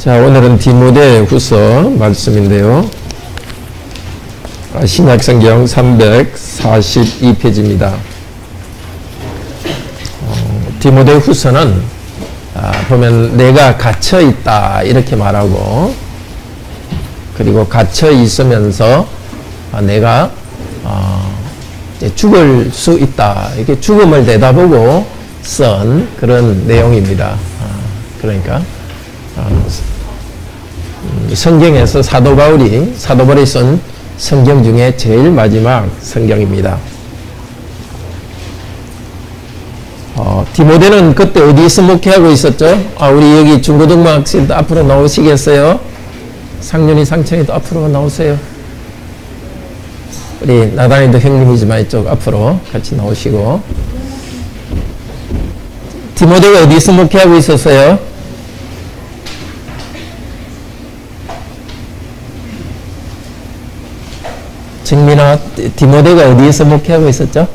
자, 오늘은 디모데후서 말씀인데요. 신약성경 342페이지입니다. 디모데후서는 보면 내가 갇혀 있다 이렇게 말하고, 그리고 갇혀 있으면서 내가 죽을 수 있다 이렇게 죽음을 내다보고 쓴 그런 내용입니다. 그러니까 성경에서 사도 바울이 쓴 성경 중에 제일 마지막 성경입니다. 디모데는 그때 어디서 목회하고 있었죠? 우리 여기 중고등학생도 앞으로 나오시겠어요? 상윤이, 상천이도 앞으로 나오세요. 우리 나단이도 형님이지만 이쪽 앞으로 같이 나오시고. 디모데가 어디서 목회하고 있었어요? 정민아, 디모데가 어디에서 목회하고 있었죠?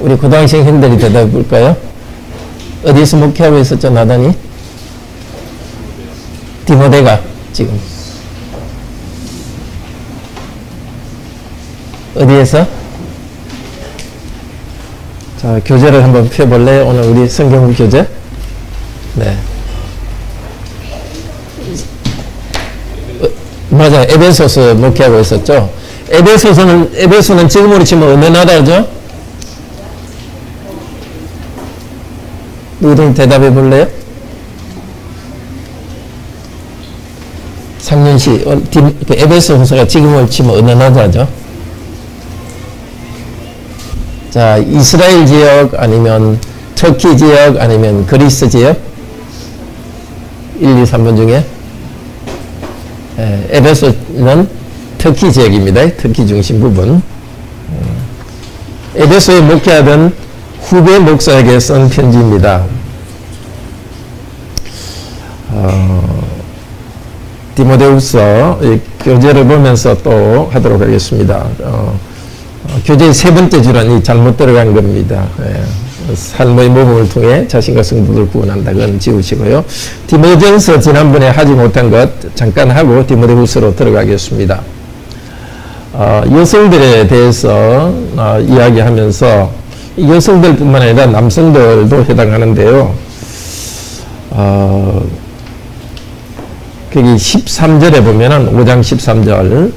우리 고등학생 형들이 대답해 볼까요? 어디에서 목회하고 있었죠, 나단이? 디모데가 지금 어디에서? 자, 교재를 한번 펴볼래요? 오늘 우리 성경 교재? 네. 맞아요. 에베소서 목회하고 있었죠. 에베소는 지금으로 치면 어느 나라죠? 누구든 대답해 볼래요? 상윤씨, 에베소서가 지금으로 치면 어느 나라죠? 자, 이스라엘 지역 아니면 터키 지역 아니면 그리스 지역? 1, 2, 3번 중에 에베소는 터키 지역입니다. 터키 중심 부분. 에베소에 목회하던 후배 목사에게 쓴 편지입니다. 디모데후서 교재를 보면서 또 하도록 하겠습니다. 교재의 세 번째 줄은 잘못 들어간 겁니다. 삶의 모범을 통해 자신과 성도를 구원한다. 그건 지우시고요. 디모데전서 지난번에 하지 못한 것 잠깐 하고 디모데후서로 들어가겠습니다. 여성들에 대해서 이야기하면서 여성들뿐만 아니라 남성들도 해당하는데요. 거기 13절에 보면은 5장 13절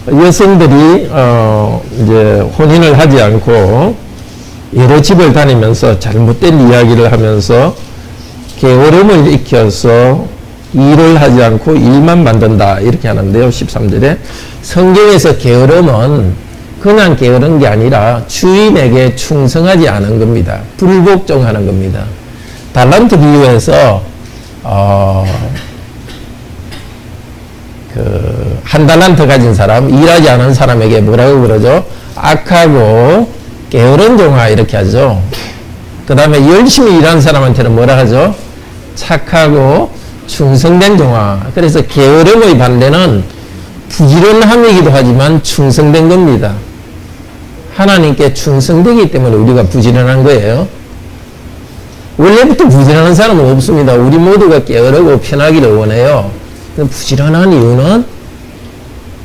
여성들이 이제 혼인을 하지 않고 여러 집을 다니면서 잘못된 이야기를 하면서 게으름을 익혀서 일을 하지 않고 일만 만든다 이렇게 하는데요. 13절에 성경에서 게으름은 그냥 게으른 게 아니라 주인에게 충성하지 않은 겁니다. 불복종하는 겁니다. 달란트 비유에서 한 달란트 가진 사람, 일하지 않은 사람에게 뭐라고 그러죠? 악하고 게으른 종아 이렇게 하죠. 그 다음에 열심히 일하는 사람한테는 뭐라 하죠? 착하고 충성된 종아. 그래서 게으름의 반대는 부지런함이기도 하지만 충성된 겁니다. 하나님께 충성되기 때문에 우리가 부지런한 거예요. 원래부터 부지런한 사람은 없습니다. 우리 모두가 게으르고 편하기를 원해요. 부지런한 이유는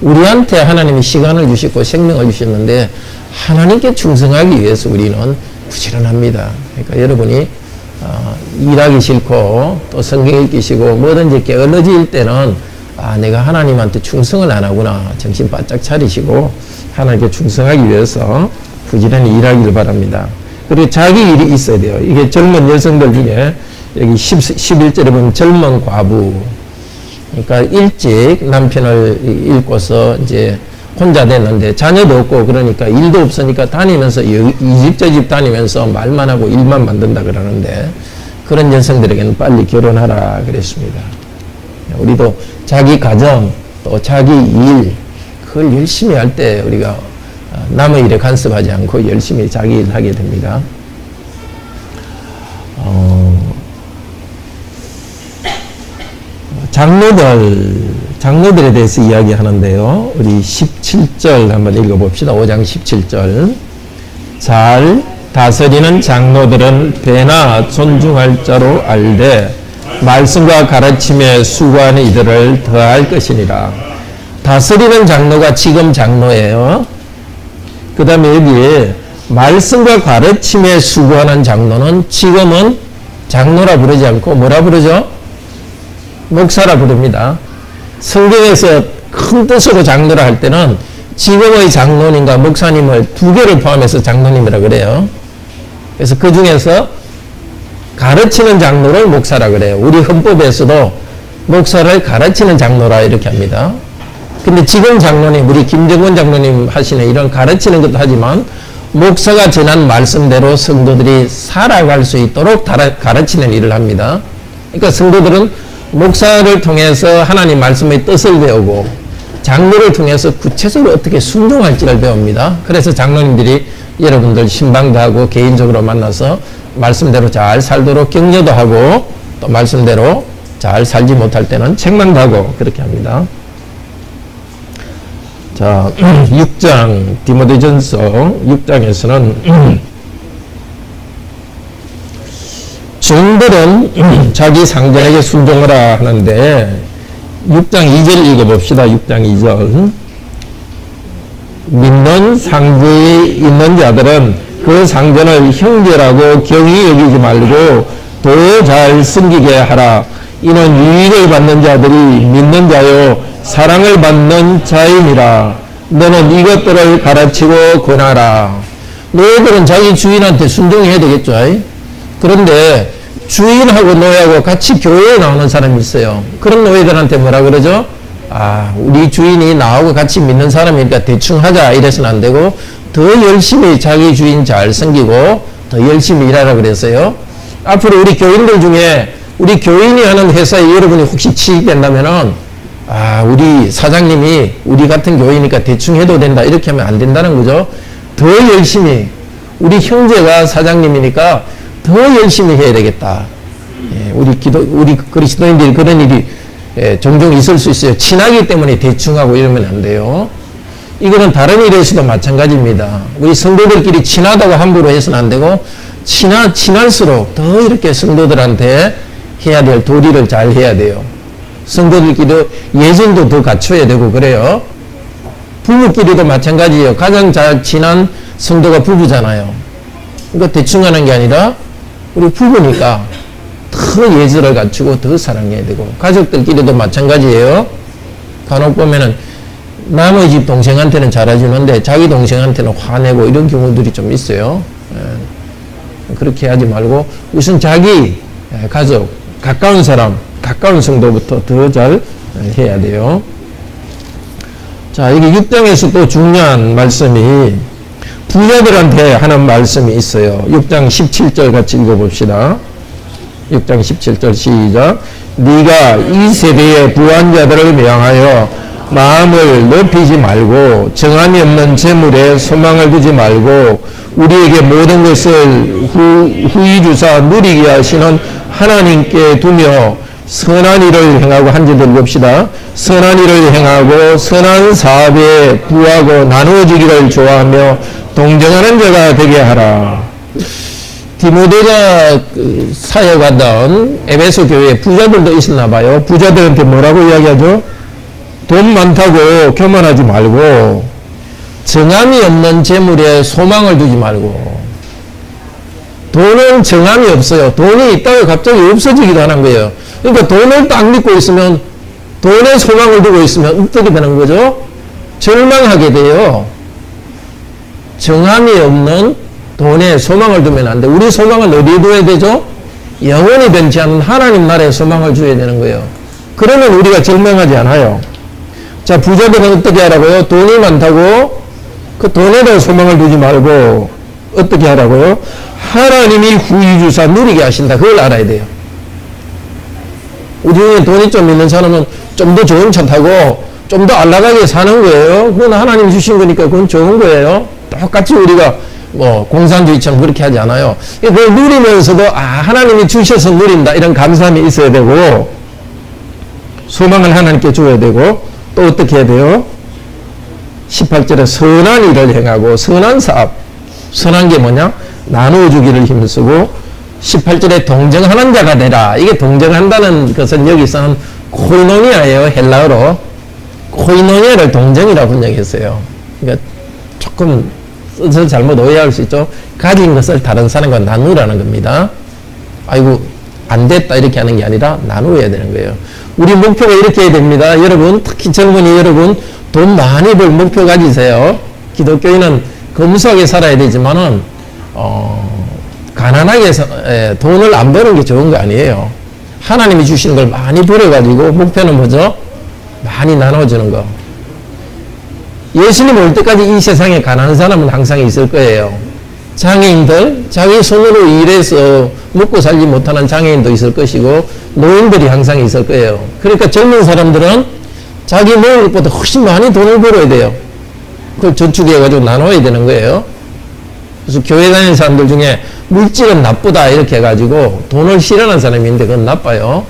우리한테 하나님이 시간을 주시고 생명을 주셨는데 하나님께 충성하기 위해서 우리는 부지런합니다. 그러니까 여러분이 일하기 싫고 또 성경 읽기 싫고 뭐든지 게을러질 때는 내가 하나님한테 충성을 안 하구나. 정신 바짝 차리시고 하나님께 충성하기 위해서 부지런히 일하기를 바랍니다. 그리고 자기 일이 있어야 돼요. 이게 젊은 여성들 중에 여기 11절에 보면 젊은 과부, 그러니까 일찍 남편을 잃고서 이제 혼자 됐는데 자녀도 없고 그러니까 일도 없으니까 다니면서 이 집 저 집 다니면서 말만 하고 일만 만든다 그러는데 그런 여성들에게는 빨리 결혼하라 그랬습니다. 우리도 자기 가정 또 자기 일 그걸 열심히 할 때 우리가 남의 일에 간섭하지 않고 열심히 자기 일 하게 됩니다. 장로들에 대해서 이야기하는데요. 우리 17절 한번 읽어봅시다. 5장 17절. 잘 다스리는 장로들은 배나 존중할 자로 알되 말씀과 가르침에 수고하는 이들을 더할 것이니라. 다스리는 장로가 지금 장로예요. 그 다음에 여기 말씀과 가르침에 수고하는 장로는 지금은 장로라 부르지 않고 뭐라 부르죠? 목사라 부릅니다. 성경에서 큰 뜻으로 장로라 할 때는 지금의 장로님과 목사님을 두 개를 포함해서 장로님이라 그래요. 그래서 그 중에서 가르치는 장로를 목사라 그래요. 우리 헌법에서도 목사를 가르치는 장로라 이렇게 합니다. 근데 지금 장로님, 우리 김정은 장로님 하시는 이런 가르치는 것도 하지만 목사가 전한 말씀대로 성도들이 살아갈 수 있도록 가르치는 일을 합니다. 그러니까 성도들은 목사를 통해서 하나님 말씀의 뜻을 배우고 장로를 통해서 구체적으로 어떻게 순종할지를 배웁니다. 그래서 장로님들이 여러분들 신방도 하고 개인적으로 만나서 말씀대로 잘 살도록 격려도 하고 또 말씀대로 잘 살지 못할 때는 책망도 하고 그렇게 합니다. 자, 6장 디모데전서 6장에서는 종들은 자기 상전에게 순종하라 하는데 6장 2절 읽어봅시다. 6장 2절. 믿는 상주에 있는 자들은 그 상전을 형제라고 경히 여기지 말고 더 잘 섬기게 하라. 이는 유익을 받는 자들이 믿는 자요 사랑을 받는 자이니라. 너는 이것들을 가르치고 권하라. 너희들은 자기 주인한테 순종해야 되겠죠. 그런데 주인하고 노예하고 같이 교회에 나오는 사람이 있어요. 그런 노예들한테 뭐라 그러죠? 아, 우리 주인이 나하고 같이 믿는 사람이니까 대충 하자 이래서는 안 되고 더 열심히 자기 주인 잘 섬기고 더 열심히 일하라 그랬어요. 앞으로 우리 교인들 중에 우리 교인이 하는 회사에 여러분이 혹시 취직된다면은 아, 우리 사장님이 우리 같은 교회니까 대충 해도 된다 이렇게 하면 안 된다는 거죠. 더 열심히 우리 형제가 사장님이니까 더 열심히 해야 되겠다. 예, 우리 그리스도인들이 그런 일이 종종 있을 수 있어요. 친하기 때문에 대충 하고 이러면 안 돼요. 이거는 다른 일에서도 마찬가지입니다. 우리 성도들끼리 친하다고 함부로 해서는 안 되고 친할수록 더 이렇게 성도들한테 해야 될 도리를 잘 해야 돼요. 성도들끼리도 예전도 더 갖춰야 되고 그래요. 부부끼리도 마찬가지예요. 가장 잘 친한 성도가 부부잖아요. 그러니까 대충 하는 게 아니라 우리 부부니까 더 예절을 갖추고 더 사랑해야 되고 가족들끼리도 마찬가지예요. 간혹 보면은 남의 집 동생한테는 잘해주는데 자기 동생한테는 화내고 이런 경우들이 좀 있어요. 그렇게 하지 말고 우선 자기 가족, 가까운 사람, 가까운 성도부터 더 잘 해야 돼요. 자, 여기 6장에서 또 중요한 말씀이 부자들한테 하는 말씀이 있어요. 6장 17절 같이 읽어봅시다. 6장 17절 시작. 네가 이 세대의 부한 자들을 명하여 마음을 높이지 말고 정함이 없는 재물에 소망을 두지 말고 우리에게 모든 것을 후히 주사 누리게 하시는 하나님께 두며 선한 일을 행하고 한 절들 봅시다. 선한 일을 행하고 선한 사업에 부하고 나누어지기를 좋아하며 동정하는 자가 되게 하라. 디모데가 사역하던 에베소 교회에 부자들도 있었나 봐요. 부자들한테 뭐라고 이야기하죠? 돈 많다고 교만하지 말고 정함이 없는 재물에 소망을 두지 말고. 돈은 정함이 없어요. 돈이 있다가 갑자기 없어지기도 하는 거예요. 그러니까 돈을 딱 믿고 있으면 돈에 소망을 두고 있으면 어떻게 되는 거죠? 절망하게 돼요. 정함이 없는 돈에 소망을 두면 안 돼. 우리 소망을 어디에 둬야 되죠? 영원히 변치 않는 하나님 나라에 소망을 줘야 되는 거예요. 그러면 우리가 절망하지 않아요. 자, 부자들은 어떻게 하라고요? 돈이 많다고 그 돈에다 소망을 두지 말고 어떻게 하라고요? 하나님이 후히 주사 누리게 하신다. 그걸 알아야 돼요. 우리 중에 돈이 좀 있는 사람은 좀 더 좋은 차 타고 좀 더 안락하게 사는 거예요. 그건 하나님 주신 거니까 그건 좋은 거예요. 똑같이 우리가 뭐 공산주의처럼 그렇게 하지 않아요. 그걸 누리면서도 하나님이 주셔서 누린다 이런 감사함이 있어야 되고 소망을 하나님께 줘야 되고 또 어떻게 해야 돼요? 18절에 선한 일을 행하고 선한 사업. 선한 게 뭐냐? 나누어 주기를 힘쓰고 18절에 동정하는 자가 되라. 이게 동정한다는 것은 여기서는 코이노니아예요. 헬라어로. 코이노니아를 동정이라고 번역했어요. 그러니까 조금 써서 잘못 오해할 수 있죠. 가진 것을 다른 사람과 나누라는 겁니다. 아이고 안 됐다 이렇게 하는 게 아니라 나누어야 되는 거예요. 우리 목표가 이렇게 해야 됩니다. 여러분, 특히 젊은이 여러분, 돈 많이 벌 목표 가지세요. 기독교인은 검소하게 살아야 되지만은 가난하게 돈을 안 버는 게 좋은 거 아니에요. 하나님이 주시는 걸 많이 벌어가지고 목표는 뭐죠? 많이 나눠주는 거. 예수님 올 때까지 이 세상에 가난한 사람은 항상 있을 거예요. 장애인들, 자기 손으로 일해서 먹고 살지 못하는 장애인도 있을 것이고 노인들이 항상 있을 거예요. 그러니까 젊은 사람들은 자기 먹을 것보다 훨씬 많이 돈을 벌어야 돼요. 그걸 저축해가지고 나눠야 되는 거예요. 그래서 교회 다니는 사람들 중에 물질은 나쁘다 이렇게 해가지고 돈을 싫어하는 사람이 있는데 그건 나빠요.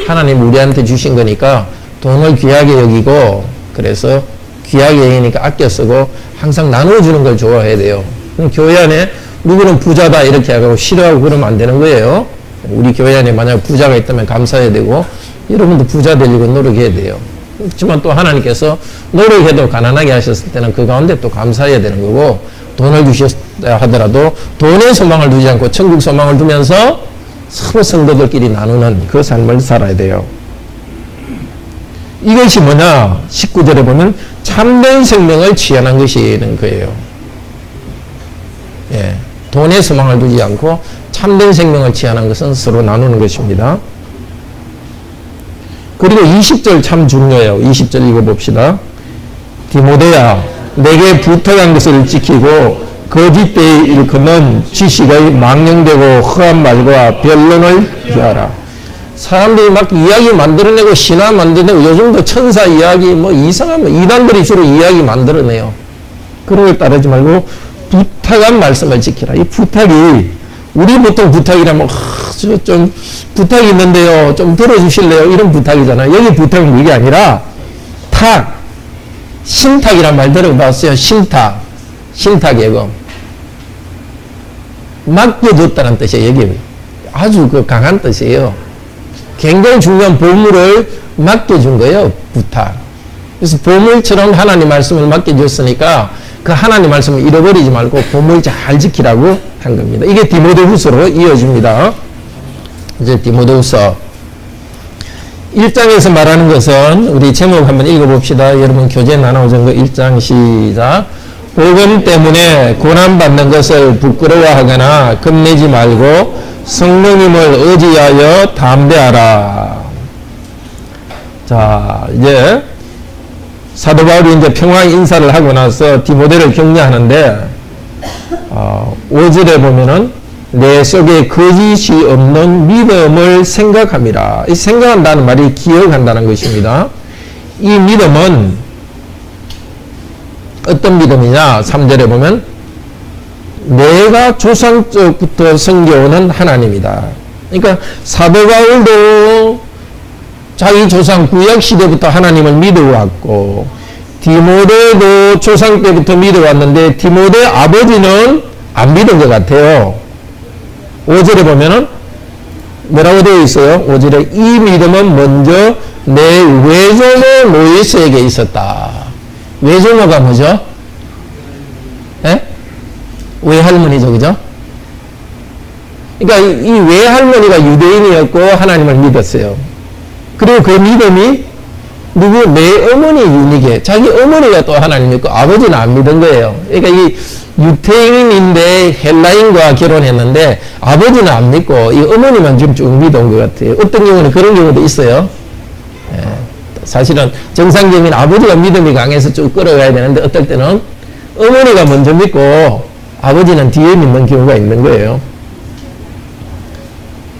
하나님 우리한테 주신 거니까 돈을 귀하게 여기고 그래서 귀하게 여기니까 아껴 쓰고 항상 나눠주는 걸 좋아해야 돼요. 그럼 교회 안에 누구는 부자다 이렇게 하고 싫어하고 그러면 안 되는 거예요. 우리 교회 안에 만약 부자가 있다면 감사해야 되고 여러분도 부자 되려고 노력해야 돼요. 그렇지만 또 하나님께서 노력해도 가난하게 하셨을 때는 그 가운데 또 감사해야 되는 거고 돈을 주셨다 하더라도 돈의 소망을 두지 않고 천국 소망을 두면서 서로 성도들끼리 나누는 그 삶을 살아야 돼요. 이것이 뭐냐? 19절에 보면 참된 생명을 취하는 것이는 거예요. 예, 돈의 소망을 두지 않고 참된 생명을 취하는 것은 서로 나누는 것입니다. 그리고 20절 참 중요해요. 20절 읽어봅시다. 디모데야, 내게 부탁한 것을 지키고 거짓 때에 일컫는 지식의 망령되고 허한 말과 변론을 피하라. 사람들이 막 이야기 만들어내고 신화 만들어내고 요즘도 천사 이야기 뭐 이상한 이단들이 주로 이야기 만들어내요. 그런 걸 따르지 말고 부탁한 말씀을 지키라. 이 부탁이 우리 보통 부탁이라면 좀 부탁이 있는데요. 좀 들어주실래요? 이런 부탁이잖아요. 여기 부탁은 이게 아니라 탁, 신탁이란 말 들어봤어요? 신탁, 신탁예금. 맡겨줬다는 뜻이에요. 여기 아주 그 강한 뜻이에요. 굉장히 중요한 보물을 맡겨준 거예요. 부탁. 그래서 보물처럼 하나님 말씀을 맡겨줬으니까 그 하나님 말씀을 잃어버리지 말고 보물 잘 지키라고 한 겁니다. 이게 디모데후서로 이어집니다. 이제 디모데후서 1장에서 말하는 것은 우리 제목 한번 읽어봅시다. 여러분 교재 나눠준 거 1장 시작. 복음 때문에 고난받는 것을 부끄러워하거나 겁내지 말고 성령님을 의지하여 담대하라. 자, 이제 사도 바울이 이제 평화 인사를 하고 나서 디모데를 격려하는데 5절에 보면은 내 속에 거짓이 없는 믿음을 생각함이라. 이 생각한다는 말이 기억한다는 것입니다. 이 믿음은 어떤 믿음이냐? 3절에 보면 내가 조상 때부터 섬겨오는 하나님이다. 그러니까 사도 바울도 자기 조상 구약 시대부터 하나님을 믿어왔고 디모데도 조상 때부터 믿어왔는데 디모데 아버지는 안 믿은 것 같아요. 5절에 보면은 뭐라고 되어 있어요? 5절에 이 믿음은 먼저 내 외조모 모이스에게 있었다. 외조모가 뭐죠? 예? 외할머니죠, 그죠? 그러니까 이 외할머니가 유대인이었고 하나님을 믿었어요. 그리고 그 믿음이 누구? 내 어머니 유니게 자기 어머니가 또 하나님 믿고 아버지는 안 믿은 거예요. 그러니까 이 유태인인데 헬라인과 결혼했는데 아버지는 안 믿고 이 어머니만 좀 쭉 믿어온 것 같아요. 어떤 경우는 그런 경우도 있어요. 예, 사실은 정상적인 아버지가 믿음이 강해서 쭉 끌어가야 되는데 어떨 때는 어머니가 먼저 믿고 아버지는 뒤에 믿는 경우가 있는 거예요.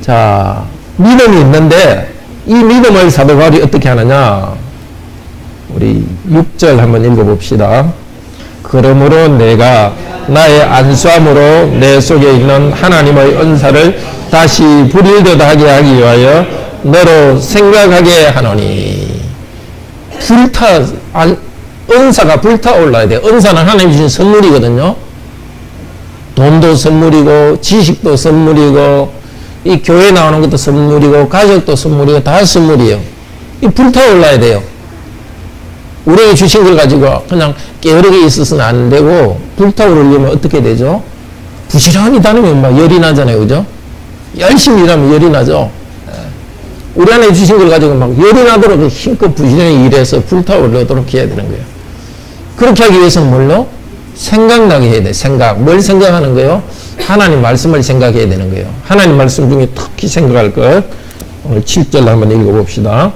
자, 믿음이 있는데 이 믿음을 사도 바울이 어떻게 하느냐? 우리 6절 한번 읽어봅시다. 그러므로 내가 나의 안수함으로 내 속에 있는 하나님의 은사를 다시 불일듯하게 하기 위하여 너로 생각하게 하노니. 은사가 불타올라야 돼요. 은사는 하나님 주신 선물이거든요. 돈도 선물이고 지식도 선물이고 이 교회 나오는 것도 선물이고 가족도 선물이고 다 선물이에요. 이 불타올라야 돼요. 우리에게 주신 걸 가지고 그냥 게으르게 있어서는 안 되고 불타오르려면 어떻게 되죠? 부지런히 다니면 막 열이 나잖아요. 그죠? 열심히 일하면 열이 나죠. 우리 안에 주신 걸 가지고 막 열이 나도록 힘껏 부지런히 일해서 불타오르도록 해야 되는 거예요. 그렇게 하기 위해서는 뭘로? 생각나게 해야 돼. 생각. 뭘 생각하는 거예요? 하나님 말씀을 생각해야 되는 거예요. 하나님 말씀 중에 특히 생각할 것. 오늘 7절 한번 읽어봅시다.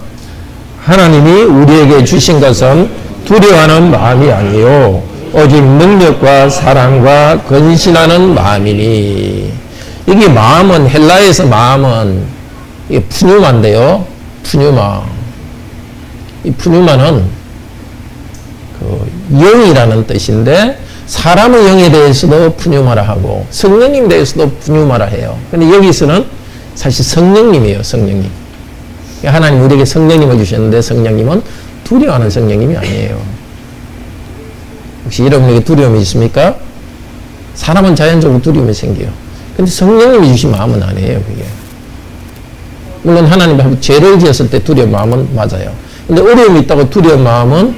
하나님이 우리에게 주신 것은 두려워하는 마음이 아니요 오직 능력과 사랑과 근신하는 마음이니. 이게 마음은 헬라에서 마음은 이게 푸뉴마인데요. 푸뉴마. 이 푸뉴마는 그 영이라는 뜻인데 사람의 영에 대해서도 푸뉴마라 하고 성령님 대해서도 푸뉴마라 해요. 근데 여기서는 사실 성령님이에요. 성령님. 하나님 우리에게 성령님을 주셨는데 성령님은 두려워하는 성령님이 아니에요. 혹시 여러분에게 두려움이 있습니까? 사람은 자연적으로 두려움이 생겨요. 근데 성령님이 주신 마음은 아니에요. 그게. 물론 하나님 죄를 지었을 때 두려운 마음은 맞아요. 근데 어려움이 있다고 두려운 마음은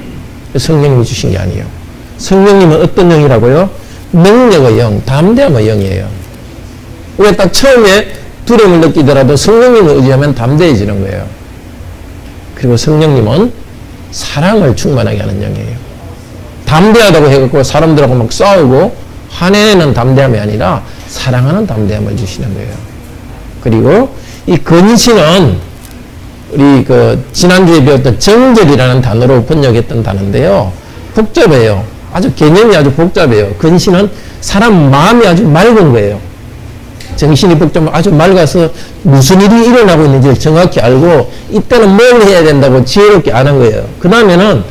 성령님이 주신 게 아니에요. 성령님은 어떤 영이라고요? 능력의 영, 담대함의 영이에요. 우리가 딱 처음에 두려움을 느끼더라도 성령님을 의지하면 담대해지는 거예요. 그리고 성령님은 사랑을 충만하게 하는 영이에요. 담대하다고 해갖고 사람들하고 막 싸우고 화내는 담대함이 아니라 사랑하는 담대함을 주시는 거예요. 그리고 이 근신은 우리 그 지난주에 배웠던 정절이라는 단어로 번역했던 단어인데요. 복잡해요. 아주 개념이 아주 복잡해요. 근신은 사람 마음이 아주 맑은 거예요. 정신이 복잡하면 아주 맑아서 무슨 일이 일어나고 있는지 정확히 알고 이때는 뭘 해야 된다고 지혜롭게 아는 거예요. 그 다음에는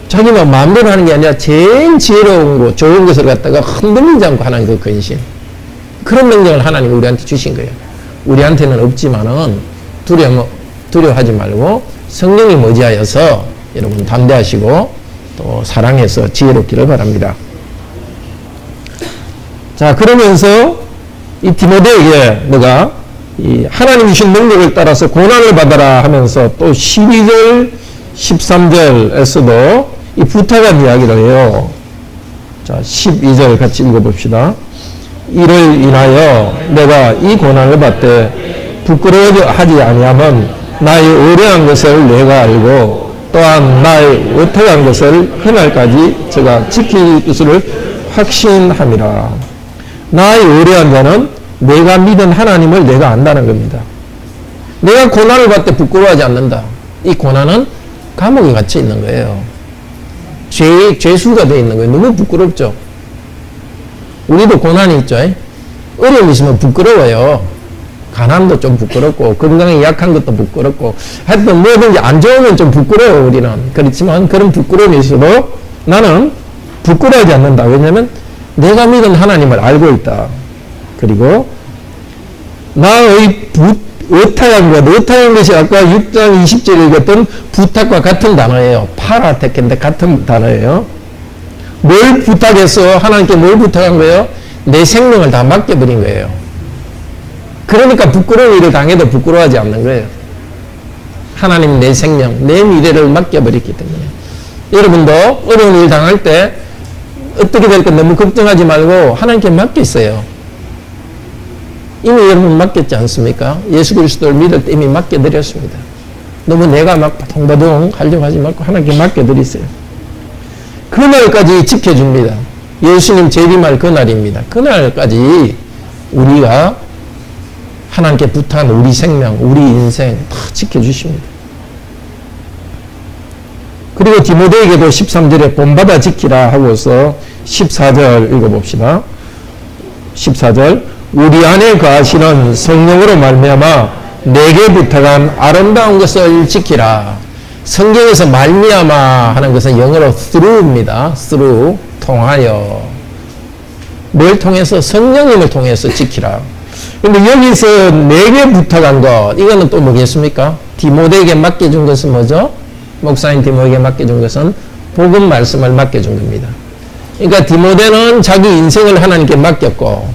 자기만 마음대로 하는 게 아니라 제일 지혜로운 거, 좋은 것을 갖다가 흔들리지 않고 하는 그 근신. 그런 능력을 하나님이 우리한테 주신 거예요. 우리한테는 없지만은 두려워하지 말고 성령이 머지하여서 여러분 담대하시고 또 사랑해서 지혜롭기를 바랍니다. 자, 그러면서 이 디모데에게 너가 이 하나님 주신 능력을 따라서 고난을 받아라 하면서 또 12절, 13절에서도 이 부탁한 이야기를 해요. 자, 12절 같이 읽어봅시다. 이를 인하여 내가 이 고난을 받되 부끄러워하지 아니하면 나의 의뢰한 것을 내가 알고 또한 나의 어떠한 것을 그날까지 제가 지킬 것을 확신함이라. 나의 의뢰한 자는 내가 믿은 하나님을 내가 안다는 겁니다. 내가 고난을 받되 부끄러워하지 않는다. 이 고난은 감옥에 갇혀 있는 거예요. 죄수가 되어 있는 거예요. 너무 부끄럽죠. 우리도 고난이 있죠. 어려움이 있으면 부끄러워요. 가난도 좀 부끄럽고 건강이 약한 것도 부끄럽고 하여튼 뭐든지 안 좋으면 좀 부끄러워요. 우리는. 그렇지만 그런 부끄러움이 있어도 나는 부끄러워하지 않는다. 왜냐하면 내가 믿은 하나님을 알고 있다. 그리고 나의 의탁한 것이 아까 6장 20절에 읽었던 부탁과 같은 단어예요. 파라테켄데 같은 단어예요. 뭘 부탁해서 하나님께 뭘 부탁한 거예요? 내 생명을 다 맡겨버린 거예요. 그러니까 부끄러운 일을 당해도 부끄러워하지 않는 거예요. 하나님 내 생명, 내 미래를 맡겨버렸기 때문에. 여러분도 어려운 일 당할 때 어떻게 될까 너무 걱정하지 말고 하나님께 맡겼어요. 이미 여러분 맡겼지 않습니까? 예수 그리스도를 믿을 때 이미 맡겨드렸습니다. 너무 내가 막 바둥바둥 하려고 하지 말고 하나님께 맡겨드리세요. 그날까지 지켜줍니다. 예수님 재림할 그날입니다. 그날까지 우리가 하나님께 부탁한 우리 생명, 우리 인생 다 지켜주십니다. 그리고 디모데에게도 13절에 본받아 지키라 하고서 14절 읽어봅시다. 14절 우리 안에 거하시는 성령으로 말미암아 내게 부탁한 아름다운 것을 지키라. 성경에서 말미암아 하는 것은 영어로 through입니다. through, 통하여. 뭘 통해서? 성령님을 통해서 지키라. 근데 여기서 내게 부탁한 것, 이거는 또 뭐겠습니까? 디모데에게 맡겨준 것은 뭐죠? 목사님 디모데에게 맡겨준 것은 복음 말씀을 맡겨준 겁니다. 그러니까 디모데는 자기 인생을 하나님께 맡겼고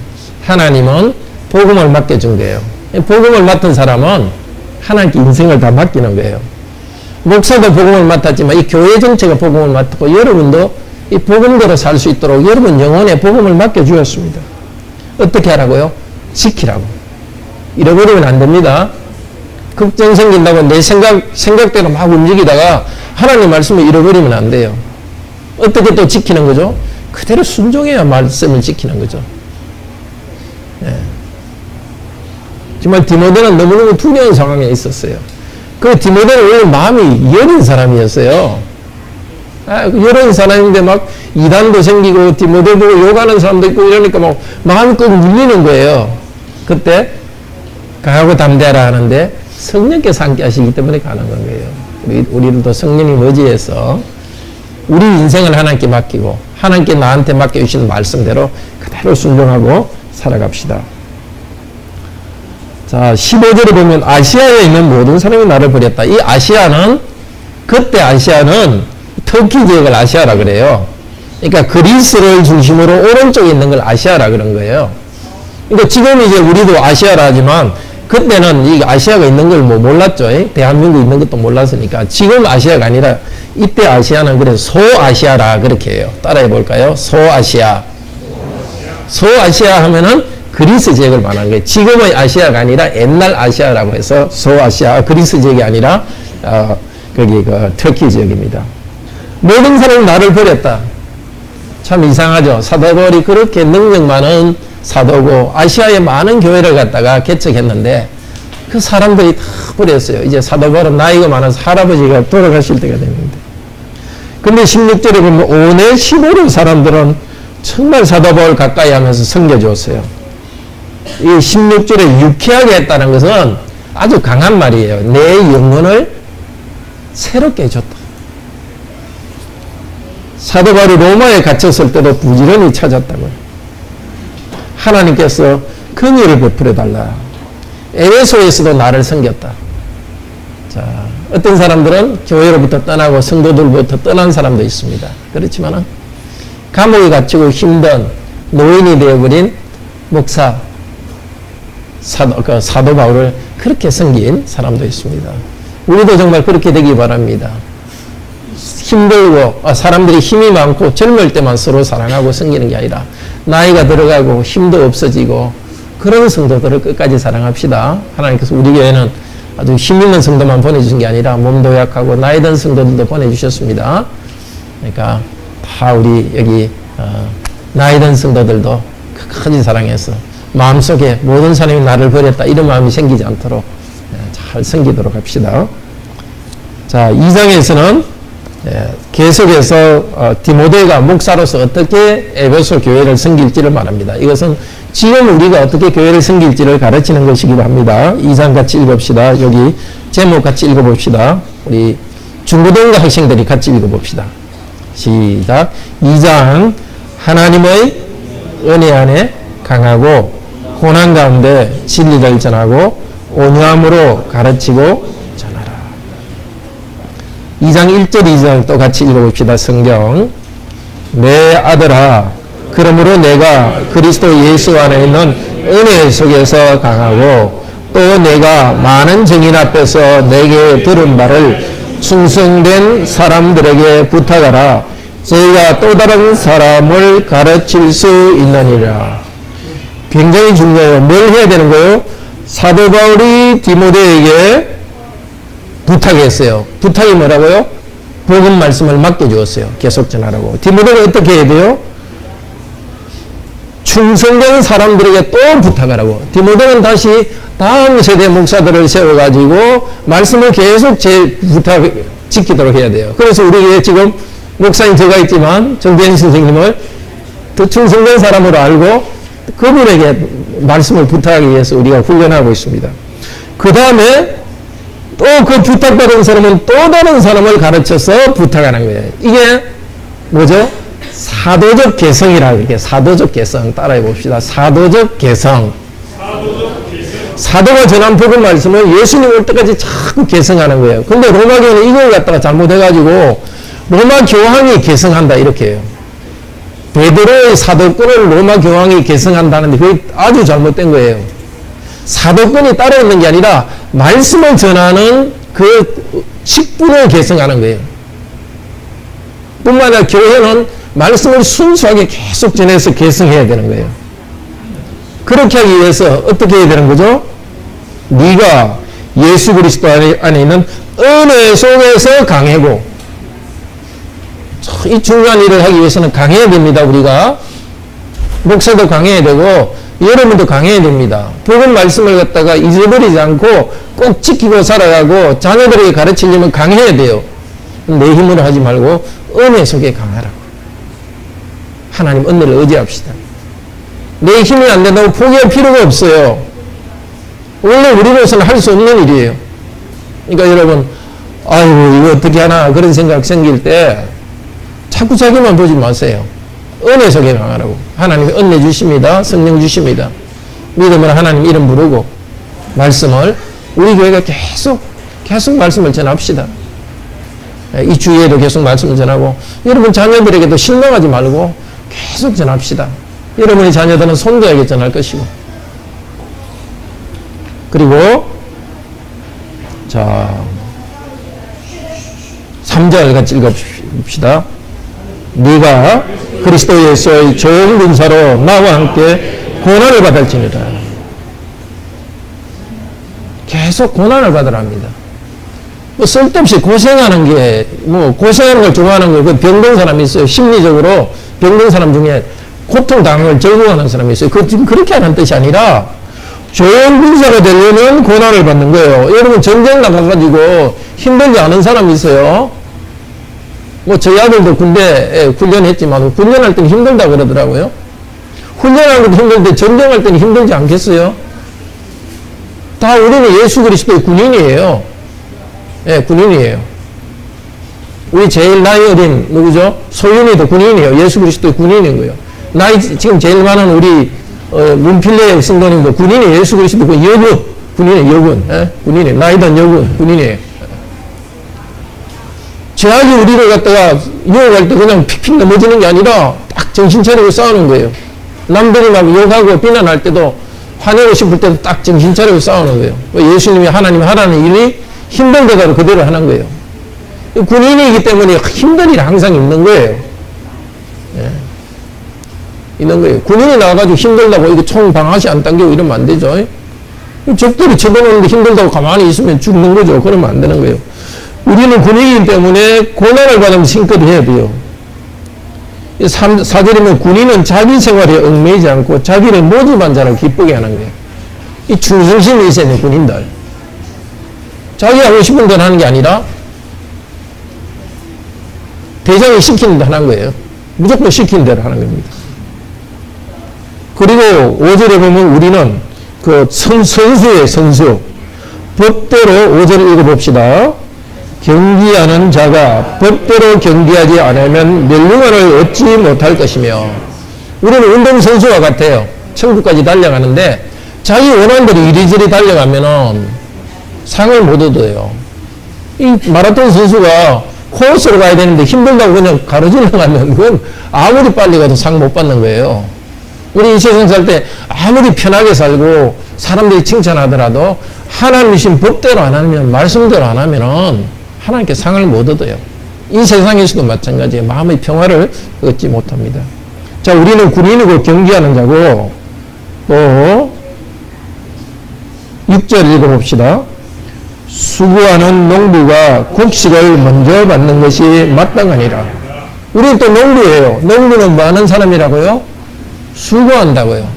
하나님은 복음을 맡겨준 거예요. 복음을 맡은 사람은 하나님께 인생을 다 맡기는 거예요. 목사도 복음을 맡았지만 이 교회 전체가 복음을 맡고 여러분도 이 복음대로 살 수 있도록 여러분 영혼에 복음을 맡겨주었습니다. 어떻게 하라고요? 지키라고. 잃어버리면 안 됩니다. 걱정 생긴다고 내 생각대로 막 움직이다가 하나님 말씀을 잃어버리면 안 돼요. 어떻게 또 지키는 거죠? 그대로 순종해야 말씀을 지키는 거죠. 네. 정말 디모데는 너무너무 두려운 상황에 있었어요. 그 디모데는 원래 마음이 여린 사람이었어요. 여린 사람인데 막 이단도 생기고 디모데 보고 욕하는 사람도 있고 이러니까 막 마음이 꼭 눌리는 거예요. 그때 강하고 담대하라 하는데 성령께서 함께 하시기 때문에 가능한 거예요. 우리들도 성령님 의지해서 우리 인생을 하나님께 맡기고 하나님께 나한테 맡겨주시는 말씀대로 그대로 순종하고 살아갑시다. 자, 15절에 보면 아시아에 있는 모든 사람이 나를 버렸다. 이 아시아는 그때 아시아는 터키 지역을 아시아라 그래요. 그러니까 그리스를 중심으로 오른쪽에 있는 걸 아시아라 그런 거예요. 그러니까 지금 이제 우리도 아시아라 하지만 그때는 이 아시아가 있는 걸 뭐 몰랐죠. 대한민국 있는 것도 몰랐으니까. 지금 아시아가 아니라 이때 아시아는 그래서 소아시아라 그렇게 해요. 따라해 볼까요? 소아시아. 소아시아 하면은 그리스 지역을 말하는 거예요. 지금의 아시아가 아니라 옛날 아시아라고 해서 소아시아, 그리스 지역이 아니라 거기 그 터키 지역입니다. 모든 사람이 나를 버렸다. 참 이상하죠. 사도 바울이 그렇게 능력 많은 사도고 아시아에 많은 교회를 갖다가 개척했는데 그 사람들이 다 버렸어요. 이제 사도 바울은 나이가 많아서 할아버지가 돌아가실 때가 됐는데. 근데 16절에 보면 오네 시보르 사람들은 정말 사도 바울 가까이 하면서 섬겨주었어요. 이 16절에 유쾌하게 했다는 것은 아주 강한 말이에요. 내 영혼을 새롭게 해줬다. 사도 바울이 로마에 갇혔을 때도 부지런히 찾았다고요. 하나님께서 긍휼을 베풀어 달라. 에베소에서도 나를 섬겼다. 자, 어떤 사람들은 교회로부터 떠나고 성도들부터 떠난 사람도 있습니다. 그렇지만은 감옥에 갇히고 힘든 노인이 되어버린 목사 사도 바울을 그렇게 섬긴 사람도 있습니다. 우리도 정말 그렇게 되기 바랍니다. 힘들고 사람들이 힘이 많고 젊을 때만 서로 사랑하고 섬기는 게 아니라 나이가 들어가고 힘도 없어지고 그런 성도들을 끝까지 사랑합시다. 하나님께서 우리 교회는 아주 힘 있는 성도만 보내주신 게 아니라 몸도 약하고 나이 든 성도들도 보내주셨습니다. 그러니까 다 우리 여기 나이 든 성도들도 끝까지 사랑해서 마음속에 모든 사람이 나를 버렸다 이런 마음이 생기지 않도록 잘 섬기도록 합시다. 자, 2장에서는 계속해서 디모데가 목사로서 어떻게 에베소 교회를 섬길지를 말합니다. 이것은 지금 우리가 어떻게 교회를 섬길지를 가르치는 것이기도 합니다. 2장 같이 읽읍시다. 여기 제목 같이 읽어봅시다. 우리 중고등부 학생들이 같이 읽어봅시다. 시작. 2장 하나님의 은혜 안에 강하고 고난 가운데 진리를 전하고 온유함으로 가르치고 2장 1절 2절 또 같이 읽어봅시다. 성경. 내 아들아 그러므로 내가 그리스도 예수 안에 있는 은혜 속에서 강하고 또 내가 많은 증인 앞에서 내게 들은 바를 충성된 사람들에게 부탁하라. 저희가 또 다른 사람을 가르칠 수 있느니라. 굉장히 중요해요. 뭘 해야 되는 거예요? 사도 바울이 디모데에게 부탁했어요. 부탁이 뭐라고요? 복음 말씀을 맡겨주었어요. 계속 전하라고. 디모데는 어떻게 해야 돼요? 충성된 사람들에게 또 부탁하라고. 디모데는 다시 다음 세대 목사들을 세워가지고 말씀을 계속 지키도록 해야 돼요. 그래서 우리 지금 목사님 제가 있지만 정대현 선생님을 더 충성된 사람으로 알고 그분에게 말씀을 부탁하기 위해서 우리가 훈련하고 있습니다. 그 다음에 또 그 부탁받은 사람은 또 다른 사람을 가르쳐서 부탁하는 거예요. 이게 뭐죠? 사도적 개성이라 이렇게 사도적 개성 따라해 봅시다. 사도적 개성. 사도가 전한 복음 말씀을 예수님 올 때까지 자꾸 개성하는 거예요. 근데 로마 교회는 이걸 갖다가 잘못해가지고 로마 교황이 개성한다 이렇게 해요. 베드로의 사도권을 로마 교황이 계승한다는데 그게 아주 잘못된 거예요. 사도권이 따로 있는 게 아니라 말씀을 전하는 그 직분을 계승하는 거예요. 뿐만 아니라 교회는 말씀을 순수하게 계속 전해서 계승해야 되는 거예요. 그렇게 하기 위해서 어떻게 해야 되는 거죠? 네가 예수 그리스도 안에 있는 은혜 속에서 강해고, 이 중요한 일을 하기 위해서는 강해야 됩니다. 우리가 목사도 강해야 되고 여러분도 강해야 됩니다. 복음 말씀을 갖다가 잊어버리지 않고 꼭 지키고 살아가고 자녀들에게 가르치려면 강해야 돼요. 내 힘으로 하지 말고 은혜 속에 강하라고. 하나님 은혜를 의지합시다. 내 힘이 안 된다고 포기할 필요가 없어요. 원래 우리로서는 할 수 없는 일이에요. 그러니까 여러분, 아이고 이거 어떻게 하나 그런 생각 생길 때 자꾸 자기만 보지 마세요. 은혜 속에 강하라고. 하나님이 은혜 주십니다. 성령 주십니다. 믿으면 하나님 이름 부르고 말씀을 우리 교회가 계속 말씀을 전합시다. 이 주위에도 계속 말씀을 전하고 여러분 자녀들에게도 실망하지 말고 계속 전합시다. 여러분의 자녀들은 손자에게 전할 것이고. 그리고 자 3절 같이 읽어봅시다. 네가 그리스도 예수의 좋은 군사로 나와 함께 고난을 받을지니라. 계속 고난을 받으랍니다. 뭐 쓸데없이 고생하는 게, 뭐 고생하는 걸 좋아하는 거, 그 병든 사람이 있어요. 심리적으로 병든 사람 중에 고통당한 걸 즐거워하는 사람이 있어요. 그 지금 그렇게 하는 뜻이 아니라 좋은 군사가 되려면 고난을 받는 거예요. 여러분 전쟁 나가가지고 힘들지 않은 사람이 있어요. 뭐 저희 아들도 군대에 훈련했지만 훈련할 때는 힘들다 그러더라고요. 훈련할 때도 힘들는데 전쟁할 때는 힘들지 않겠어요? 다 우리는 예수 그리스도의 군인이에요. 예, 군인이에요. 우리 제일 나이 어린 누구죠? 소윤이도 군인이에요. 예수 그리스도의 군인인 거예요. 나이 지금 제일 많은 우리 문필래 성도님도 군인이 예수 그리스도 여군 군인이에요. 여군. 예? 군인이에요. 나이든 여군 군인이에요. 죄악이 우리를 갖다가 유혹할 때 그냥 픽픽 넘어지는 게 아니라 딱 정신 차리고 싸우는 거예요. 남들이 막 욕하고 비난할 때도 화내고 싶을 때도 딱 정신 차리고 싸우는 거예요. 예수님이 하나님 하라는 일이 힘든 대로 그대로 하는 거예요. 군인이기 때문에 힘든 일이 항상 있는 거예요. 예. 있는 거예요. 군인이 나와가지고 힘들다고 이거 총 방아시 안 당기고 이러면 안 되죠. 적들이 쳐다보는데 힘들다고 가만히 있으면 죽는 거죠. 그러면 안 되는 거예요. 우리는 군인이기 때문에 고난을 받으면 신껏 해야 돼요. 4절이면 군인은 자기 생활에 얽매이지 않고 자기를 모집한 자를 기쁘게 하는 거예요. 이 충성심이 있어야 돼요, 군인들. 자기 하고 싶은 대로 하는 게 아니라 대장이 시키는 대로 하는 거예요. 무조건 시키는 대로 하는 겁니다. 그리고 5절에 보면 우리는 그 선수의 선수. 법대로 5절을 읽어봅시다. 경기하는 자가 법대로 경기하지 않으면 멸류관을 얻지 못할 것이며, 우리는 운동선수와 같아요. 천국까지 달려가는데 자기 원하는 대로 이리저리 달려가면은 상을 못 얻어요. 이 마라톤 선수가 코스로 가야 되는데 힘들다고 그냥 가로질러 가면 그건 아무리 빨리 가도 상 못 받는 거예요. 우리 이 세상 살 때 아무리 편하게 살고 사람들이 칭찬하더라도 하나님 주신 법대로 안 하면, 말씀대로 안 하면은 하나님께 상을 못 얻어요. 이 세상에서도 마찬가지예요. 마음의 평화를 얻지 못합니다. 자, 우리는 군인이고 경기하는 자고, 또 6절 읽어봅시다. 수고하는 농부가 곡식을 먼저 받는 것이 마땅하니라. 우리는 또 농부예요. 농부는 뭐 하는 사람이라고요? 수고한다고요.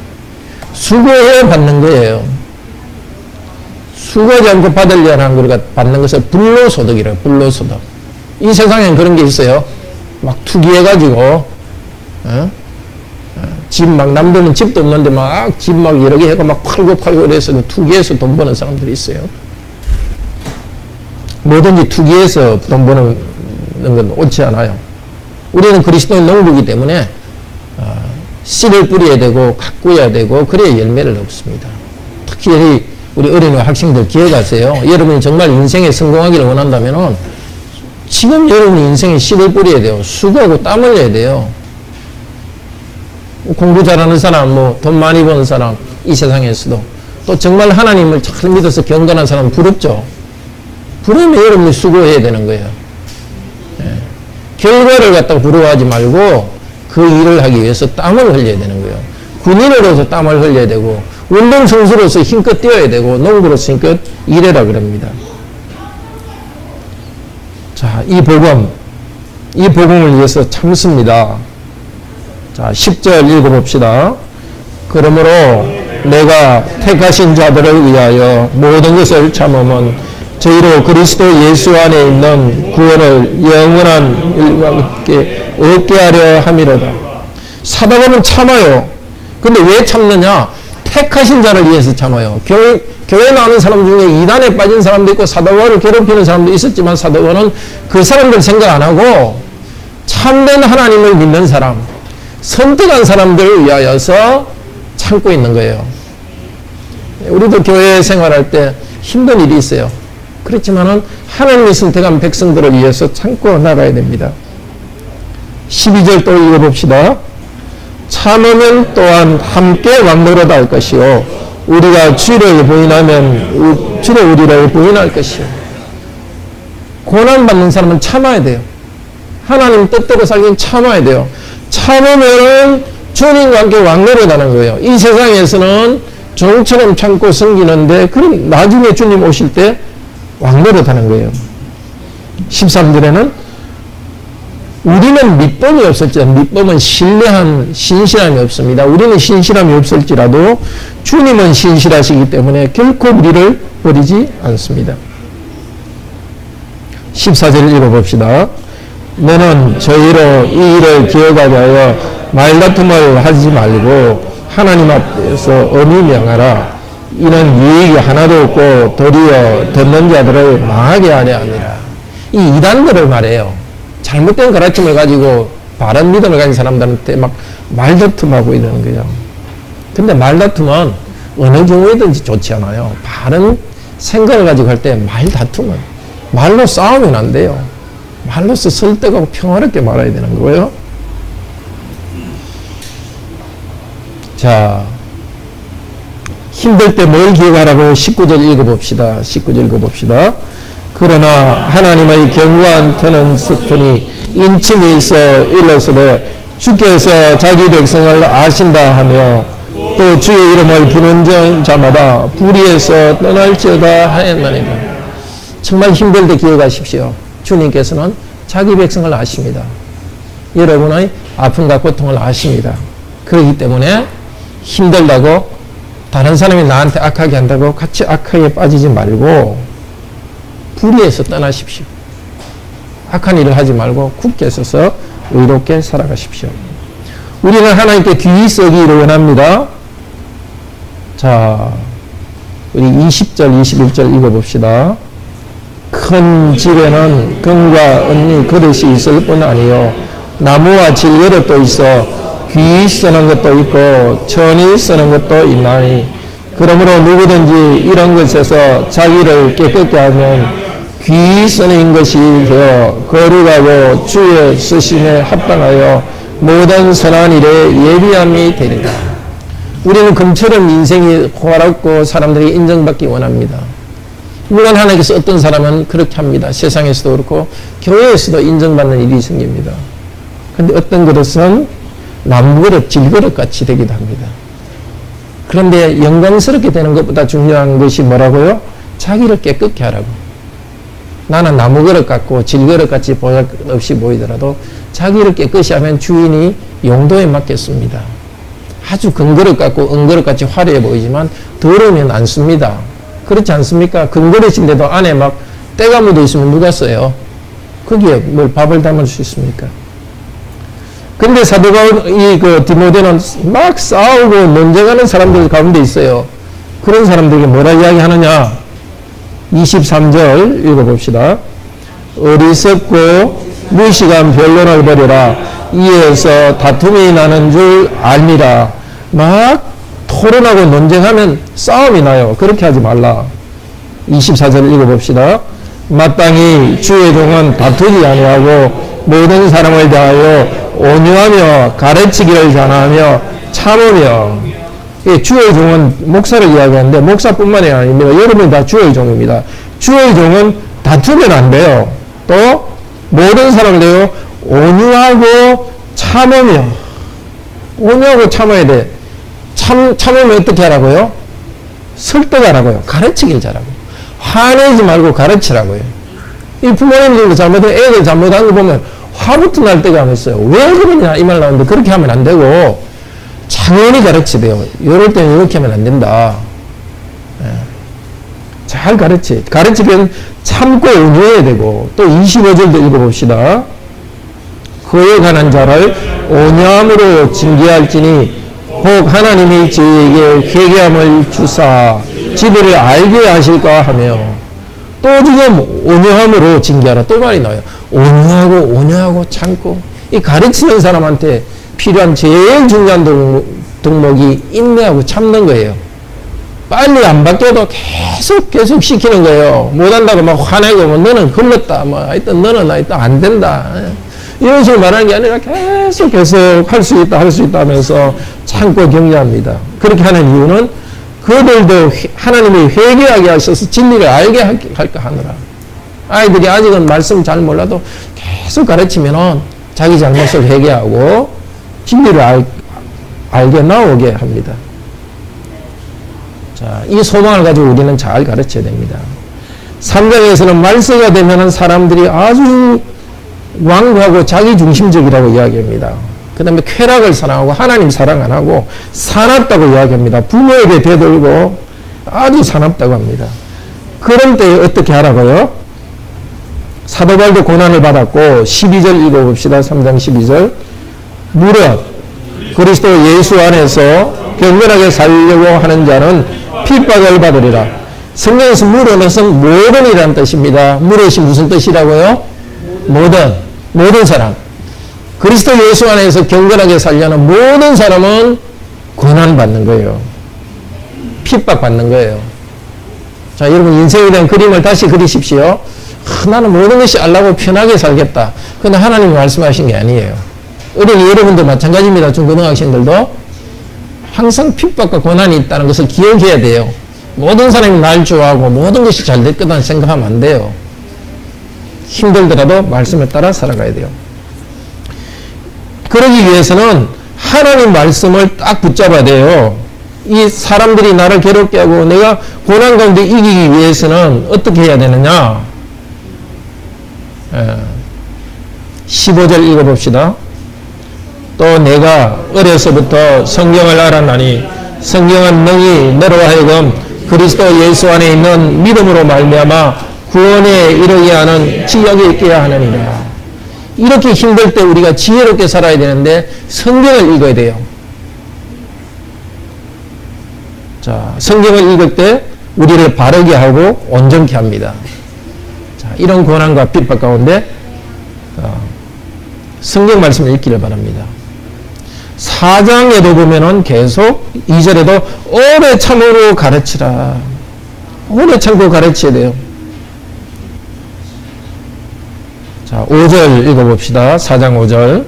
수고해야 받는 거예요. 수고하지 않고 받으려고 하는 걸 받는 것을 불로소득이라고. 불로소득. 이 세상엔 그런 게 있어요. 막 투기해가지고 집 막, 남들은 집도 없는데 막 집 막 여러 개 해고 막 팔고 그래서 투기해서 돈 버는 사람들이 있어요. 뭐든지 투기해서 돈 버는 건 옳지 않아요. 우리는 그리스도의 농부이기 때문에 씨를 뿌려야 되고 가꾸어야 되고 그래야 열매를 얻습니다. 특히 우리 어린이와 학생들 기억하세요. 여러분이 정말 인생에 성공하기를 원한다면 지금 여러분이 인생에 씨를 뿌려야 돼요. 수고하고 땀 흘려야 돼요. 공부 잘하는 사람, 뭐 돈 많이 버는 사람, 이 세상에서도 또 정말 하나님을 잘 믿어서 경건한 사람 부럽죠. 부러우면 여러분이 수고해야 되는 거예요. 예. 결과를 갖다가 부러워하지 말고 그 일을 하기 위해서 땀을 흘려야 되는 거예요. 군인으로서 땀을 흘려야 되고 운동선수로서 힘껏 뛰어야 되고 농부로서 힘껏 일해라 그럽니다. 자, 이 복음을 위해서 참습니다. 자, 10절 읽어봅시다. 그러므로 내가 택하신 자들을 위하여 모든 것을 참으면 저희로 그리스도 예수 안에 있는 구원을 영원한 일과 얻게 하려 함이로다. 사도바울은 참아요. 근데 왜 참느냐? 택하신 자를 위해서 참아요. 교회 나오는 사람 중에 이단에 빠진 사람도 있고 사도바울을 괴롭히는 사람도 있었지만 사도바울은 그 사람들 생각 안 하고 참된 하나님을 믿는 사람, 선택한 사람들을 위하여서 참고 있는 거예요. 우리도 교회 생활할 때 힘든 일이 있어요. 그렇지만은 하나님이 선택한 백성들을 위해서 참고 나가야 됩니다. 12절 또 읽어봅시다. 참으면 또한 함께 왕노릇 할 것이요 우리가 주를 부인하면 주로 우리를 부인할 것이요. 고난받는 사람은 참아야 돼요. 하나님 뜻대로 살긴 참아야 돼요. 참으면 주님과 함께 왕노릇 하는 거예요. 이 세상에서는 종처럼 참고 섬기는데 그럼 나중에 주님 오실 때 왕노릇 하는 거예요. 13절에는 우리는 밑범이 없을지라도, 밑범은 신실함이 없습니다. 우리는 신실함이 없을지라도 주님은 신실하시기 때문에 결코 우리를 버리지 않습니다. 14절 읽어봅시다. 너는 저희로 이 일을 기억하게 하여 말다툼을 하지 말고 하나님 앞에서 엄히 명하라. 이는 유익이 하나도 없고 도리어 듣는 자들을 망하게 하려 함이라. 이 이단들을 말해요. 잘못된 가르침을 가지고 바른 믿음을 가진 사람들한테 막 말다툼하고 이러는 거예요. 근데 말다툼은 어느 경우에든지 좋지 않아요. 바른 생각을 가지고 할 때 말다툼은 말로 싸우면 안 돼요. 말로서 설득하고 평화롭게 말해야 되는 거예요. 자, 힘들 때 뭘 기억하라고 19절 읽어봅시다. 19절 읽어봅시다. 그러나 하나님의 견고한 터는 스푼이 인침이 있어 일러서되 주께서 자기 백성을 아신다 하며 또 주의 이름을 부르는 자마다 불의에서 떠날지어다 하였나니라. 정말 힘들 때 기억하십시오. 주님께서는 자기 백성을 아십니다. 여러분의 아픔과 고통을 아십니다. 그렇기 때문에 힘들다고 다른 사람이 나한테 악하게 한다고 같이 악하게 빠지지 말고 불의에서 떠나십시오. 악한 일을 하지 말고 굳게 서서 의롭게 살아가십시오. 우리는 하나님께 귀히 쓰기를 원합니다. 자, 우리 20절, 21절 읽어봅시다. 큰 집에는 금과 은이 그릇이 있을 뿐 아니요 나무와 질그릇도 있어 귀히 쓰는 것도 있고 천히 쓰는 것도 있나니 그러므로 누구든지 이런 것에서 자기를 깨끗게 하면 귀히 쓰는 것이 되어 거룩하고 주의 쓰심에 합당하여 모든 선한 일에 예비함이 되리라. 우리는 금처럼 인생이 호화롭고 사람들이 인정받기 원합니다. 물론 하나님께서 어떤 사람은 그렇게 합니다. 세상에서도 그렇고 교회에서도 인정받는 일이 생깁니다. 그런데 어떤 그릇은 나무그릇, 질그릇 같이 되기도 합니다. 그런데 영광스럽게 되는 것보다 중요한 것이 뭐라고요? 자기를 깨끗게 하라고. 나는 나무그릇 같고 질그릇 같이 보잘것없이 보이더라도 자기를 깨끗이 하면 주인이 용도에 맡겼습니다. 아주 금그릇 같고 은그릇 같이 화려해 보이지만 더러우면 안 씁니다. 그렇지 않습니까? 금그릇인데도 안에 막 때가 묻어 있으면 누가 써요? 거기에 뭘 밥을 담을 수 있습니까? 근데 사도 바울, 디모데는 막 싸우고 논쟁하는 사람들 가운데 있어요. 그런 사람들에게 뭐라 이야기하느냐? 23절 읽어봅시다. 어리석고 무식한 변론을 버려라. 이에서 다툼이 나는 줄 알미라. 막 토론하고 논쟁하면 싸움이 나요. 그렇게 하지 말라. 24절 읽어봅시다. 마땅히 주의 종은 다투지 아니하고 모든 사람을 대하여 온유하며 가르치기를 전하며 참으며. 주의 종은 목사를 이야기하는데 목사뿐만이 아닙니다. 여러분이 다 주의 종입니다. 주의 종은 다투면 안 돼요. 또 모든 사람을 돼요. 온유하고 참으며. 온유하고 참아야 돼. 참으면 어떻게 하라고요? 설득하라고요. 가르치길 잘하고. 화내지 말고 가르치라고요. 이 부모님들도 잘못해, 애들 잘못한 거 보면 화부터 날 때가 있어요. 왜 그러냐 이 말 나오는데 그렇게 하면 안 되고 차분히 가르치대요. 이럴 때는 이렇게 하면 안 된다. 잘 가르치면 참고 온유해야 되고. 또 25절도 읽어봅시다. 그에 관한 자를 온유함으로 징계할지니 혹 하나님이 저희에게 회개함을 주사 지들을 알게 하실까 하며. 또 지금 온유함으로 징계하라 또 말이 나와요. 온유하고 참고. 이 가르치는 사람한테 필요한 제일 중요한 덕목이 인내하고 참는 거예요. 빨리 안 바뀌어도 계속 시키는 거예요. 못한다고 막 화내고 뭐 너는 걸렸다 뭐 하여튼 너는 하여튼 안 된다 이런 식으로 말하는 게 아니라 계속 할 수 있다 하면서 참고 격려합니다. 그렇게 하는 이유는 그들도 하나님이 회개하게 하셔서 진리를 알게 할까 하느라. 아이들이 아직은 말씀 잘 몰라도 계속 가르치면은 자기 잘못을 회개하고 진리를 알게 나오게 합니다. 자, 이 소망을 가지고 우리는 잘 가르쳐야 됩니다. 3장에서는 말세가 되면은 사람들이 아주 완고하고 자기중심적이라고 이야기합니다. 그 다음에 쾌락을 사랑하고 하나님 사랑 안 하고 사납다고 이야기합니다. 부모에게 대들고 아주 사납다고 합니다. 그런 때에 어떻게 하라고요? 사도 바울도 고난을 받았고 12절 읽어봅시다. 3장 12절. 무릇 그리스도 예수 안에서 경건하게 살려고 하는 자는 핍박을 받으리라. 성경에서 무릇은 모든이라는 뜻입니다. 무릇이 무슨 뜻이라고요? 모든 사람. 그리스도 예수 안에서 경건하게 살려는 모든 사람은 고난받는 거예요. 핍박받는 거예요. 자, 여러분 인생에 대한 그림을 다시 그리십시오. 나는 모든 것이 알라고 편하게 살겠다. 그런데 하나님이 말씀하신 게 아니에요. 어린이 여러분도 마찬가지입니다. 중고등학생들도 항상 핍박과 고난이 있다는 것을 기억해야 돼요. 모든 사람이 날 좋아하고 모든 것이 잘 될 거다 생각하면 안 돼요. 힘들더라도 말씀에 따라 살아가야 돼요. 그러기 위해서는 하나님 말씀을 딱 붙잡아야 돼요. 이 사람들이 나를 괴롭게 하고 내가 고난 가운데 이기기 위해서는 어떻게 해야 되느냐? 15절 읽어봅시다. 또 내가 어려서부터 성경을 알았나니 성경은 능히 너로 하여금 그리스도 예수 안에 있는 믿음으로 말미암아 구원에 이르게 하는 지력이 있게 하느니라. 이렇게 힘들 때 우리가 지혜롭게 살아야 되는데 성경을 읽어야 돼요. 자, 성경을 읽을 때 우리를 바르게 하고 온전케 합니다. 자, 이런 고난과 핍박 가운데 성경 말씀을 읽기를 바랍니다. 4장에도 보면은 계속 2절에도 오래 참으로 가르치라. 오래 참고 가르쳐야 돼요. 자, 5절 읽어봅시다. 4장 5절.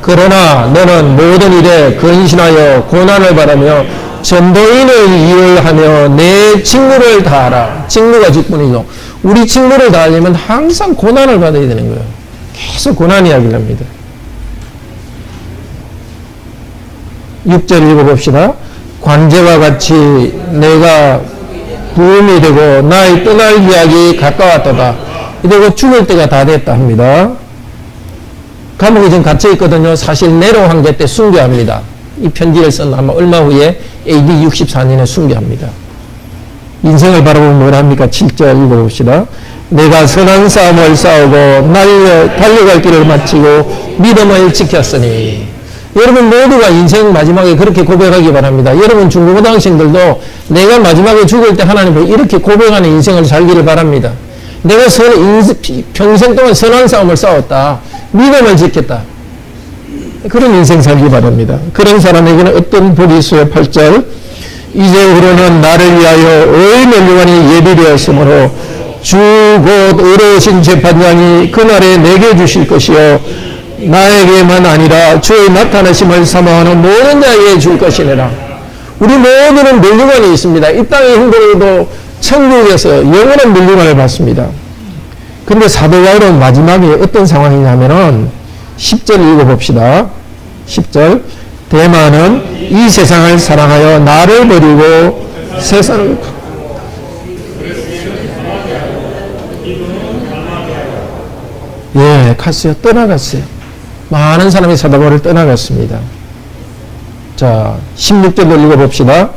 그러나 너는 모든 일에 근신하여 고난을 받으며 전도인을 이율하며 내 직무를 다하라. 직무가 직분이죠. 우리 직무를 다하려면 항상 고난을 받아야 되는 거예요. 계속 고난 이야기를 합니다. 6절 읽어봅시다. 관제와 같이 내가 부음이 되고 나의 떠날 이야기 가까웠도다. 이러고 죽을 때가 다 됐다 합니다. 감옥에 지금 갇혀 있거든요. 사실 네로 황제 때 순교합니다. 이 편지를 쓴 아마 얼마 후에 AD 64년에 순교합니다. 인생을 바라보면 뭘 합니까? 7절 읽어봅시다. 내가 선한 싸움을 싸우고 달려갈 길을 마치고 믿음을 지켰으니. 여러분 모두가 인생 마지막에 그렇게 고백하기 바랍니다. 여러분 중고등학생들도 내가 마지막에 죽을 때 하나님을 이렇게 고백하는 인생을 살기를 바랍니다. 내가 평생 동안 선한 싸움을 싸웠다. 믿음을 지켰다. 그런 인생 살기 바랍니다. 그런 사람에게는 어떤 복이 있어요? 8절. 이제후로는 나를 위하여 의인을 유한히 예비되었으므로 주 곧 의로우신 재판장이 그날에 내게 주실 것이요 나에게만 아니라 주의 나타나심을 사모하는 모든 자에게 줄 것이니라. 우리 모두는 멸류관이 있습니다. 이 땅의 힘들어도 천국에서 영원한 멸류관을 받습니다. 근데 사도 바울은 마지막에 어떤 상황이냐면은 10절 읽어봅시다. 10절. 대만은 이 세상을 사랑하여 나를 버리고 세상을 갔어요. 떠나갔어요. 많은 사람이 사도 바울을 떠나갔습니다. 자, 16절도 읽어봅시다.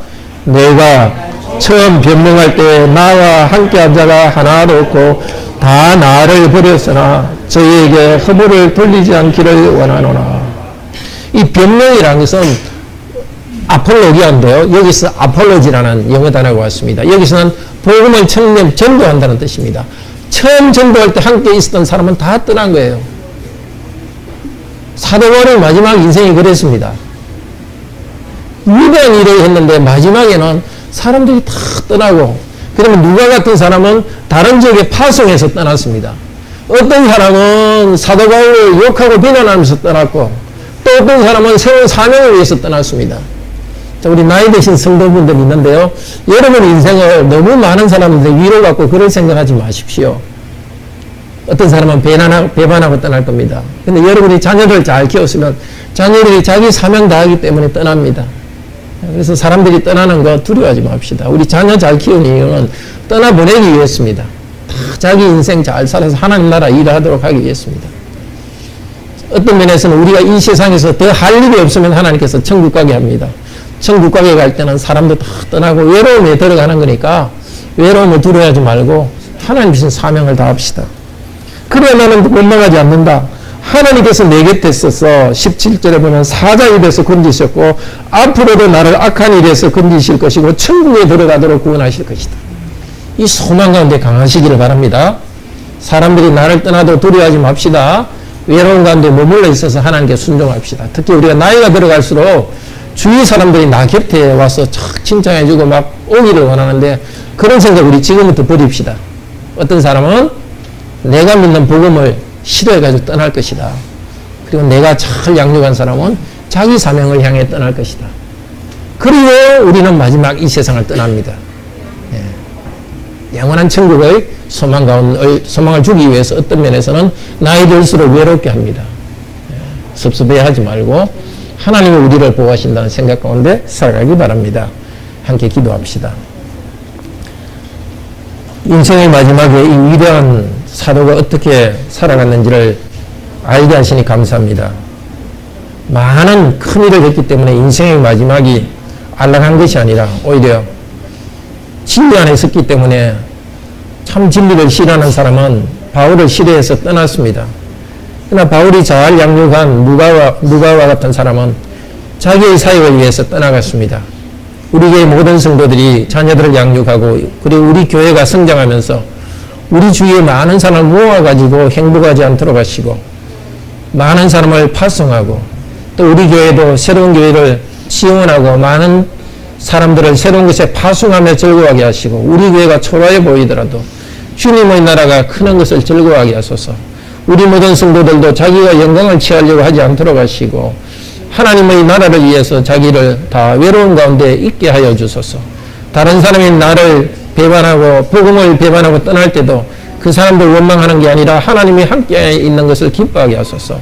내가 처음 변명할 때 나와 함께한 자가 하나도 없고 다 나를 버렸으나 저희에게 허물을 돌리지 않기를 원하노라. 이 변명이라는 것은 아폴로기아인데요. 여기서 아폴로지라는 영어 단어가 왔습니다. 여기서는 복음을 청년 전도한다는 뜻입니다. 처음 전도할 때 함께 있었던 사람은 다 떠난 거예요. 사도 바울의 마지막 인생이 그랬습니다. 위대한 일을 했는데 마지막에는 사람들이 다 떠나고, 그러면 누가 같은 사람은 다른 지역에 파송해서 떠났습니다. 어떤 사람은 사도 바울을 욕하고 비난하면서 떠났고, 또 어떤 사람은 새로운 사명을 위해서 떠났습니다. 자, 우리 나이 드신 성도분들이 있는데요. 여러분 인생을 너무 많은 사람들한테 위로받고 그럴 생각하지 마십시오. 어떤 사람은 배반하고 떠날 겁니다. 근데 여러분이 자녀를 잘 키웠으면 자녀들이 자기 사명 다하기 때문에 떠납니다. 그래서 사람들이 떠나는 거 두려워하지 맙시다. 우리 자녀 잘 키우는 이유는 떠나보내기 위해서입니다. 다 자기 인생 잘 살아서 하나님 나라 일을 하도록 하기 위해서입니다. 어떤 면에서는 우리가 이 세상에서 더 할 일이 없으면 하나님께서 천국 가게 합니다. 천국 가게 갈 때는 사람도 다 떠나고 외로움에 들어가는 거니까 외로움을 두려워하지 말고 하나님 주신 사명을 다합시다. 그래 나는 원망하지 않는다. 하나님께서 내 곁에 있어서 17절에 보면 사자에 대해서 건지셨고 앞으로도 나를 악한 일에서 건지실 것이고 천국에 들어가도록 구원하실 것이다. 이 소망 가운데 강하시기를 바랍니다. 사람들이 나를 떠나도 두려워하지 맙시다. 외로운 가운데 머물러 있어서 하나님께 순종합시다. 특히 우리가 나이가 들어갈수록 주위 사람들이 나 곁에 와서 착 칭찬해주고 막 오기를 원하는데 그런 생각 우리 지금부터 버립시다. 어떤 사람은 내가 믿는 복음을 싫어해가지고 떠날 것이다. 그리고 내가 잘 양육한 사람은 자기 사명을 향해 떠날 것이다. 그리고 우리는 마지막 이 세상을 떠납니다. 영원한 천국의 소망을 주기 위해서 어떤 면에서는 나이 들수록 외롭게 합니다. 섭섭해하지 말고 하나님이 우리를 보호하신다는 생각 가운데 살아가기 바랍니다. 함께 기도합시다. 인생의 마지막에 이 위대한 사도가 어떻게 살아갔는지를 알게 하시니 감사합니다. 많은 큰 일을 했기 때문에 인생의 마지막이 안락한 것이 아니라 오히려 진리 안에 있었기 때문에 참 진리를 싫어하는 사람은 바울을 싫어해서 떠났습니다. 그러나 바울이 잘 양육한 누가와 같은 사람은 자기의 사역을 위해서 떠나갔습니다. 우리 교회 모든 성도들이 자녀들을 양육하고 그리고 우리 교회가 성장하면서 우리 주위에 많은 사람을 모아가지고 행복하지 않도록 하시고 많은 사람을 파송하고 또 우리 교회도 새로운 교회를 지원하고 많은 사람들을 새로운 것에 파송하며 즐거워하게 하시고 우리 교회가 초라해 보이더라도 주님의 나라가 크는 것을 즐거워하게 하소서. 우리 모든 성도들도 자기가 영광을 취하려고 하지 않도록 하시고 하나님의 나라를 위해서 자기를 다 외로운 가운데 있게 하여 주소서. 다른 사람이 나를 배반하고 복음을 배반하고 떠날 때도 그 사람들 원망하는 게 아니라 하나님이 함께 있는 것을 기뻐하게 하소서.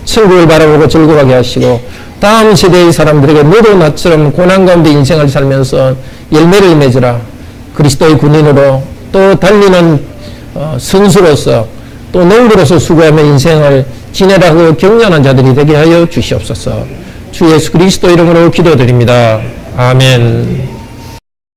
천국을 바라보고 즐거워하게 하시고 다음 세대의 사람들에게 너도 나처럼 고난 가운데 인생을 살면서 열매를 맺으라. 그리스도의 군인으로 또 달리는 선수로서 또 농부로서 수고하며 인생을 지내라고 격려하는 자들이 되게 하여 주시옵소서. 주 예수 그리스도 이름으로 기도드립니다. 아멘.